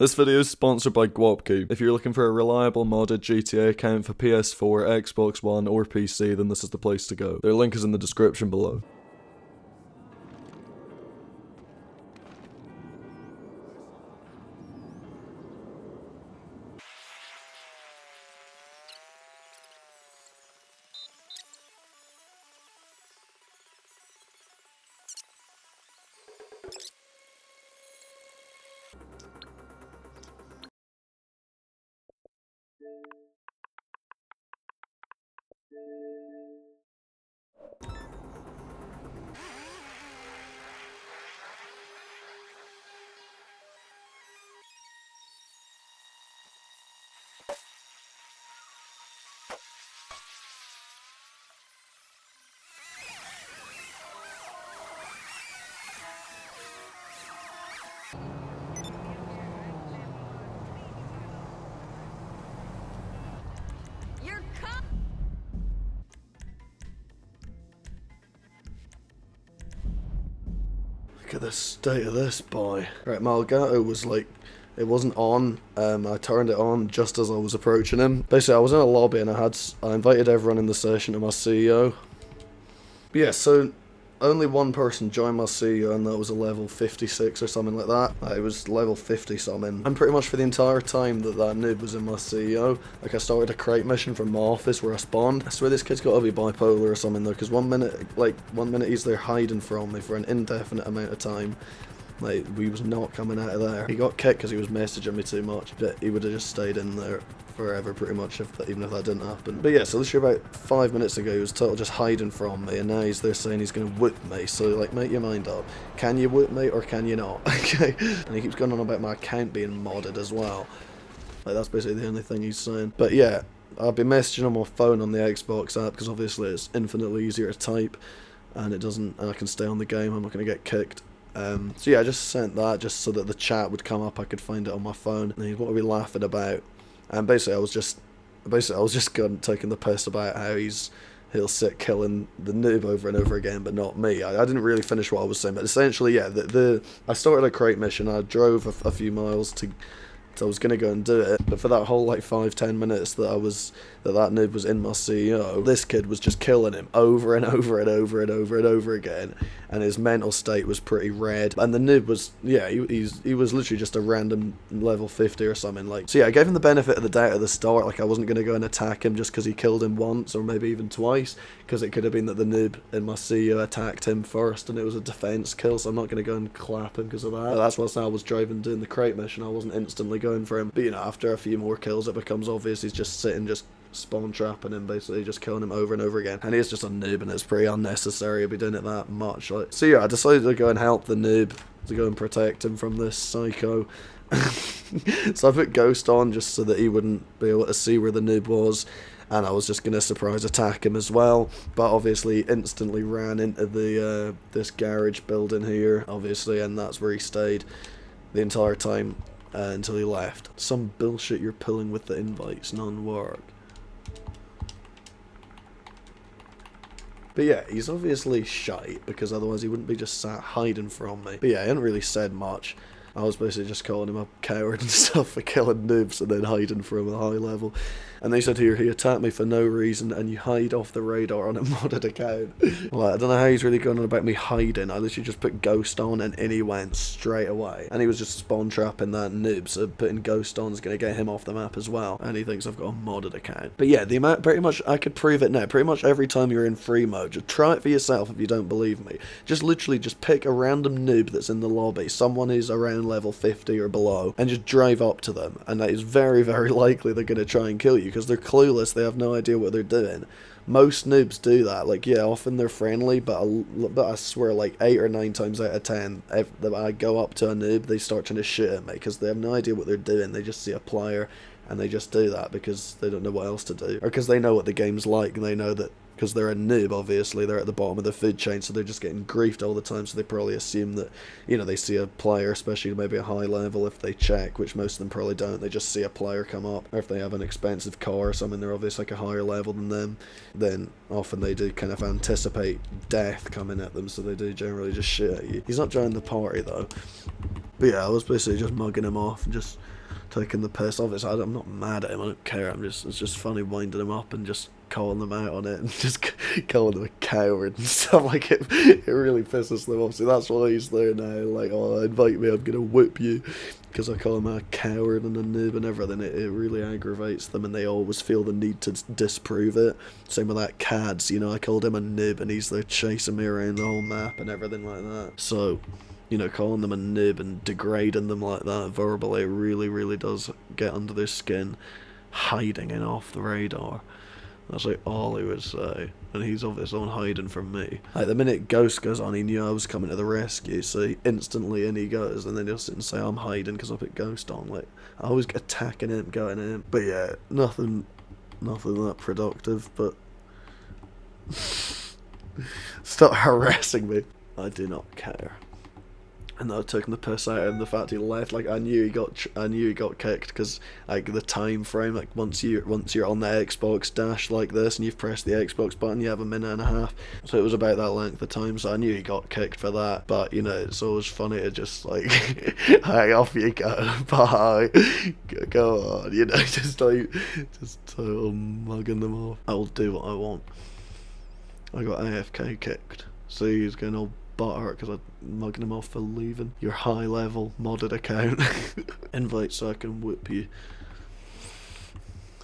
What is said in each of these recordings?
This video is sponsored by Guapku. If you're looking for a reliable modded GTA account for PS4, Xbox One, or PC, then this is the place to go. Their link is in the description below. Look at the state of this boy. Right, my Elgato was like, it wasn't on. I turned it on just as I was approaching him. Basically, I was in a lobby and I invited everyone in the session to my CEO. But yeah, so only one person joined my CEO and that was a level 56 or something like that. It was level 50 something. And pretty much for the entire time that noob was in my CEO, like I started a crate mission from my office where I spawned. I swear this kid's gotta be bipolar or something though, because one minute he's there hiding from me for an indefinite amount of time. Like, we was not coming out of there. He got kicked because he was messaging me too much, but he would have just stayed in there forever pretty much even if that didn't happen. But yeah, so literally about 5 minutes ago he was total just hiding from me, and now he's there saying he's gonna whoop me. So like, make your mind up. Can you whoop me or can you not? Okay. And he keeps going on about my account being modded as well. Like, that's basically the only thing he's saying. But yeah, I've been messaging on my phone on the Xbox app because obviously it's infinitely easier to type and I can stay on the game. I'm not gonna get kicked. So yeah, I just sent that just so that the chat would come up, I could find it on my phone, and what are we laughing about? And basically I was just taking the piss about how he'll sit killing the noob over and over again, but not me. I didn't really finish what I was saying, but essentially, yeah, I started a crate mission. I drove a few miles I was gonna go and do it, but for that whole like 5-10 minutes that that noob was in my CEO, this kid was just killing him over and over and over and over and over again, and his mental state was pretty red. And the noob was, yeah, he was literally just a random level 50 or something. Like, so yeah, I gave him the benefit of the doubt at the start. Like, I wasn't gonna go and attack him just because he killed him once or maybe even twice, because it could have been that the noob in my CEO attacked him first and it was a defense kill. So I'm not gonna go and clap him because of that. But that's why I was driving doing the crate mission. I wasn't instantly going for him, but you know, after a few more kills it becomes obvious he's just sitting, just spawn trapping him, basically just killing him over and over again, and he's just a noob and it's pretty unnecessary to be doing it that much. Like, so yeah, I decided to go and help the noob, to go and protect him from this psycho. So I put Ghost on just so that he wouldn't be able to see where the noob was, and I was just gonna surprise attack him as well, but obviously instantly ran into the this garage building here, obviously, and that's where he stayed the entire time until he left. Some bullshit you're pulling with the invites, none work. But yeah, he's obviously shite, because otherwise he wouldn't be just sat hiding from me. But yeah, he hadn't really said much. I was basically just calling him a coward and stuff for killing noobs and then hiding from a high level. And they said here, he attacked me for no reason and you hide off the radar on a modded account. Like, I don't know how he's really going on about me hiding. I literally just put Ghost on and in he went straight away. And he was just spawn trapping that noob, so putting Ghost on is going to get him off the map as well. And he thinks I've got a modded account. But yeah, the amount, pretty much, I could prove it now. Pretty much every time you're in free mode, just try it for yourself if you don't believe me. Just literally just pick a random noob that's in the lobby, someone who's around level 50 or below, and just drive up to them. And that is very, very likely they're going to try and kill you, because they're clueless, they have no idea what they're doing. Most noobs do that. Like, yeah, often they're friendly, but I swear, like 8 or 9 times out of 10, if I go up to a noob, they start trying to shoot at me, because they have no idea what they're doing. They just see a player, and they just do that because they don't know what else to do, or because they know what the game's like, and they know that because they're a noob, obviously, they're at the bottom of the food chain, so they're just getting griefed all the time, so they probably assume that, you know, they see a player, especially maybe a high level, if they check, which most of them probably don't, they just see a player come up, or if they have an expensive car or something, they're obviously like a higher level than them, then often they do kind of anticipate death coming at them, so they do generally just shit at you. He's not joining the party, though. But yeah, I was basically just mugging him off and just taking the piss. Obviously, I'm not mad at him. I don't care. It's just funny winding him up and just calling them out on it and just calling them a coward and stuff like it. It really pisses them off. So that's why he's there now. Like, oh, invite me, I'm gonna whip you, because I call him a coward and a noob and everything. It really aggravates them, and they always feel the need to disprove it. Same with that Cads. You know, I called him a noob, and he's there chasing me around the whole map and everything like that. So, you know, calling them a noob and degrading them like that verbally really does get under their skin. Hiding in off the radar. That's like all he would say. And he's obviously on hiding from me. Like, the minute Ghost goes on, he knew I was coming to the rescue, so instantly in he goes, and then he'll sit and say I'm hiding because I put Ghost on. Like, I always get attacking him, going at him. But yeah, nothing that productive, but stop harassing me. I do not care. And I took the piss out of him, the fact he left. Like, I knew he got kicked because, like, the time frame, like, once you're on the Xbox dash like this and you've pressed the Xbox button, you have a minute and a half. So it was about that length of time. So I knew he got kicked for that. But, you know, it's always funny to just like, hey, off you go, bye, go on, you know, just total mugging them off. I will do what I want. I got AFK kicked, so he's getting all butthurt because I'm mugging him off for leaving your high level modded account. Invite so I can whip you.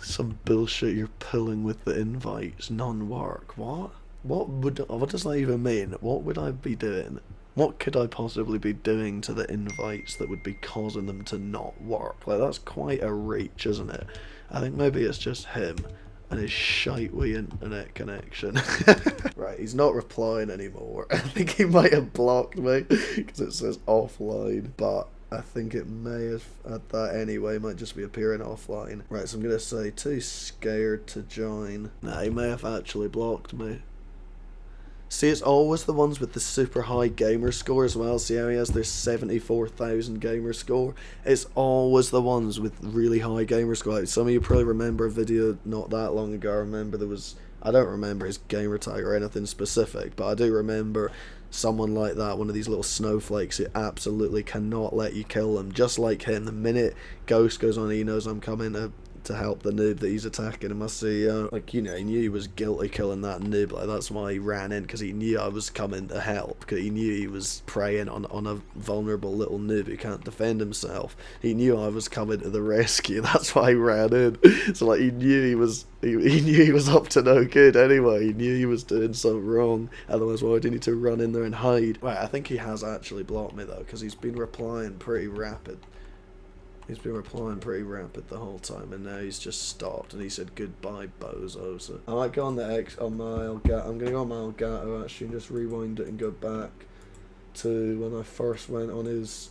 Some bullshit you're pulling with the invites. None work. What does that even mean? What would I be doing? What could I possibly be doing to the invites that would be causing them to not work? Like, that's quite a reach, isn't it? I think maybe it's just him and his shite wee internet connection. Right, he's not replying anymore. I think he might have blocked me because it says offline, but I think it may have had that anyway. Might just be appearing offline. Right, so I'm gonna say too scared to join. Nah, he may have actually blocked me. See, it's always the ones with the super high gamer score as well. See how he has their 74,000 gamer score? It's always the ones with really high gamer score. Like, some of you probably remember a video not that long ago. I remember I don't remember his gamer tag or anything specific, but I do remember someone like that, one of these little snowflakes who absolutely cannot let you kill them. Just like him, the minute Ghost goes on, he knows I'm coming to help the noob that he's attacking in my CEO. Like, you know, he knew he was guilty killing that noob. Like, that's why he ran in, because he knew I was coming to help, because he knew he was preying on a vulnerable little noob who can't defend himself. He knew I was coming to the rescue. That's why he ran in. So, like, he knew he was up to no good anyway. He knew he was doing something wrong. Otherwise, why would he need to run in there and hide? Right, I think he has actually blocked me though, because he's been replying pretty rapid. He's been replying pretty rapid the whole time, and now he's just stopped, and he said goodbye, bozo. So I might go on the I'm gonna go on my Elgato actually, and just rewind it and go back to when I first went on his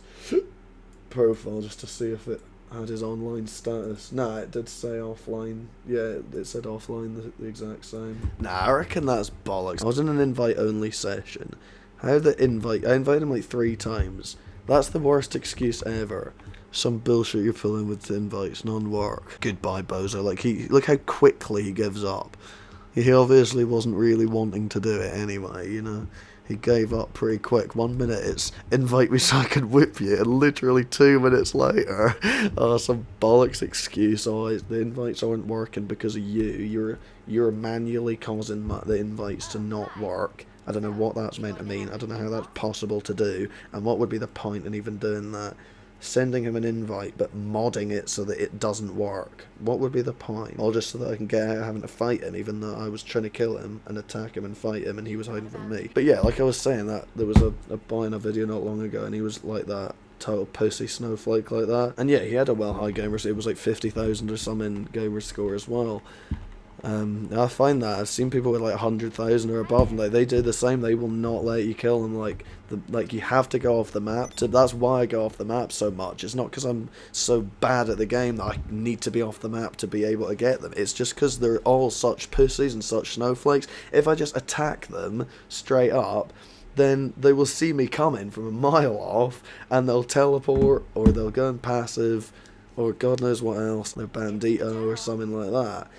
profile just to see if it had his online status. Nah, it did say offline. Yeah, it said offline, the exact same. Nah, I reckon that's bollocks. I was in an invite only session. I invited him like 3 times. That's the worst excuse ever. Some bullshit you're pulling with the invites, none work. Goodbye, bozo. Like, look how quickly he gives up. He obviously wasn't really wanting to do it anyway, you know. He gave up pretty quick. 1 minute it's invite me so I can whip you, and literally 2 minutes later, some bollocks excuse. Oh, the invites aren't working because of you. You're manually causing the invites to not work. I don't know what that's meant to mean. I don't know how that's possible to do, and what would be the point in even doing that. Sending him an invite but modding it so that it doesn't work. What would be the point? All just so that I can get out having to fight him, even though I was trying to kill him and attack him and fight him and he was hiding from me. But yeah, like I was saying, that there was a boy in a video not long ago and he was like that. Total pussy snowflake like that. And yeah, he had a well high gamer score. It was like 50,000 or something gamer score as well. I find that I've seen people with like 100,000 or above, and like they do the same. They will not let you kill them. Like you have to go off the map. That's why I go off the map so much. It's not because I'm so bad at the game that I need to be off the map to be able to get them. It's just because they're all such pussies and such snowflakes. If I just attack them straight up, then they will see me coming from a mile off, and they'll teleport, or they'll go in passive, or God knows what else. They're bandito or something like that.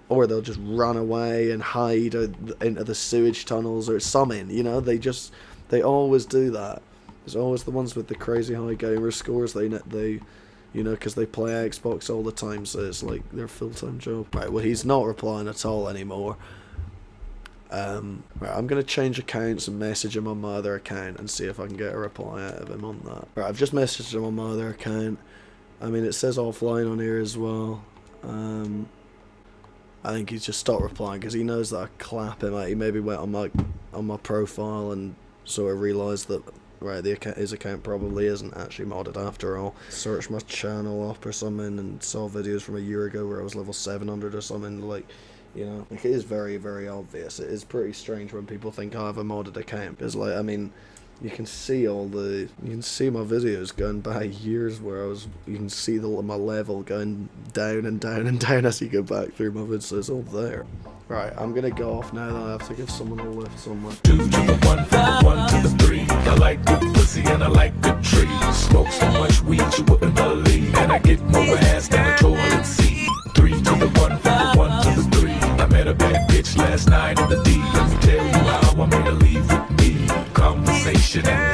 Or they'll just run away and hide into the sewage tunnels or something, you know, they always do that. It's always the ones with the crazy high gamer scores. They you know, because they play Xbox all the time, so it's like their full-time job. Right, well, he's not replying at all anymore. Right, I'm going to change accounts and message him on my other account and see if I can get a reply out of him on that. Right, I've just messaged him on my other account. I mean, it says offline on here as well. I think he's just stopped replying because he knows that I clap him out. He maybe went on my profile and sort of realised that, right, his account probably isn't actually modded after all. Searched my channel up or something and saw videos from a year ago where I was level 700 or something, like, you know. Like, it is very, very obvious. It is pretty strange when people think I have a modded account, because, like, I mean, you can see my videos going back years where you can see my level going down and down and down as you go back through my vids, so it's all there. Right, I'm gonna go off now, then I have to give someone a lift somewhere. 2 to the 1, from the 1 to the 3. I like good pussy and I like good trees. Smoke so much weed you wouldn't believe, and I get more ass than a toilet seat. 3 to the 1, from the 1 to the 3. I met a bad bitch last night in the D. Let me tell you how I made her leave with me. Conversation and